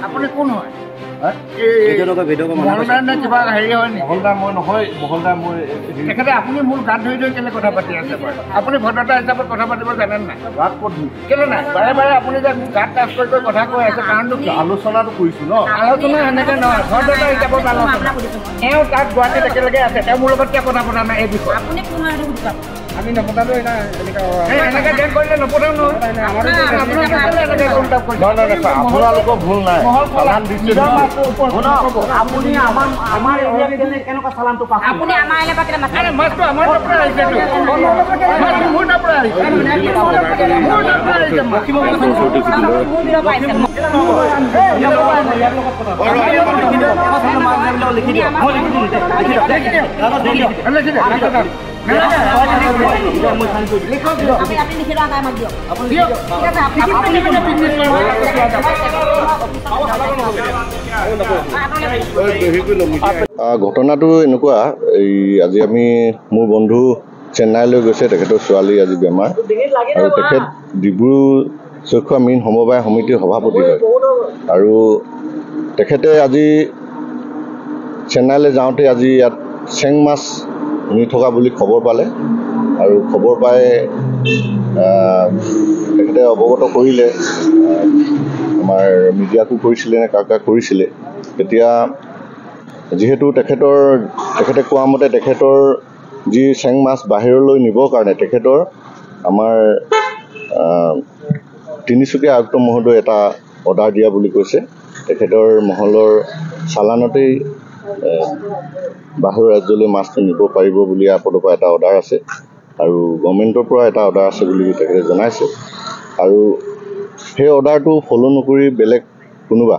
আপুনি কোন হয় তেখেতে আপুনি মোৰ গাত ধৰি ধৰি কেলে কথা পাতি আছে আপুনি ভদ্ৰতা হিচাপত কথা পাতিব জানেন নাই কেলে নাই বাৰে বাৰে আপুনি যে মোৰ গাত টাচ কৰি কথা কৈ আছে কাৰণটো কি আলোচনাটো কৰিছোঁ ন আলোচনা সেনেকে নহয় ভদ্ৰতা হিচাপত আলোচনা তেওঁ তাত গুৱাহাটীত একেলগে আছে তেওঁ মোৰ লগত কিয় কথা পতা নাই এই বিষয়ে আমি নপতালো এনেকে ডেট কৰিলে নপতাও আপোনালোকৰ ভুল নাই আপুনি আমাৰ কেনেকুৱা চালানটো পাইছে আপুনি আমাৰ মাছটো আমাৰ পৰা আহিছে মোৰ পৰা আহিছে ঘটনাটো এনেকুৱা এই আজি আমি মোৰ বন্ধু চেন্নাইলৈ গৈছে তেখেতৰ ছোৱালী আজি বেমাৰ আৰু তেখেত ডিব্ৰু চৈখোৱা মীন সমবায় সমিতিৰ সভাপতি হয় আৰু তেখেতে আজি চেন্নাইলৈ যাওঁতে আজি ইয়াত চেং মাছ নি থকা বুলি খবৰ পালে আৰু খবৰ পাই তেখেতে অৱগত কৰিলে আমাৰ মিডিয়াকো কৰিছিলে নে কাক কৰিছিলে তেতিয়া যিহেতু তেখেতে কোৱা মতে তেখেতৰ যি চেং মাছ বাহিৰলৈ নিবৰ কাৰণে তেখেতৰ আমাৰ তিনিচুকীয়া আয়ুক্ত মহোদয় এটা অৰ্ডাৰ দিয়া বুলি কৈছে তেখেতৰ মহলৰ চালানতেই বাহিৰৰ ৰাজ্যলৈ মাছটো নিব পাৰিব বুলি আপদৰ পৰা এটা অৰ্ডাৰ আছে আৰু গভৰ্ণমেণ্টৰ পৰা এটা অৰ্ডাৰ আছে বুলি তেখেতে জনাইছে আৰু সেই অৰ্ডাৰটো ফ'ল' নকৰি বেলেগ কোনোবা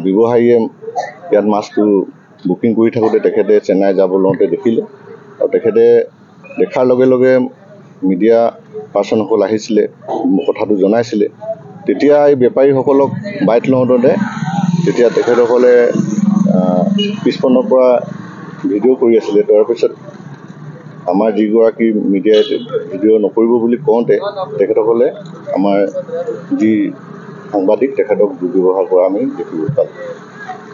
ব্যৱসায়ীয়ে ইয়াত মাছটো বুকিং কৰি থাকোঁতে তেখেতে চেন্নাই যাব লওঁতে দেখিলে আৰু তেখেতে দেখাৰ লগে লগে মিডিয়া পাৰ্চনসকল আহিছিলে কথাটো জনাইছিলে তেতিয়া এই বেপাৰীসকলক বাইট লওঁতে তেতিয়া তেখেতসকলে পিছফনৰ পৰা ভিডিঅ' কৰি আছিলে তাৰপিছত আমাৰ যিগৰাকী মিডিয়াই ভিডিঅ' নকৰিব বুলি কওঁতে তেখেতসকলে আমাৰ যি সাংবাদিক তেখেতক দুৰ্ব্যৱহাৰ কৰা আমি দেখিবলৈ পালোঁ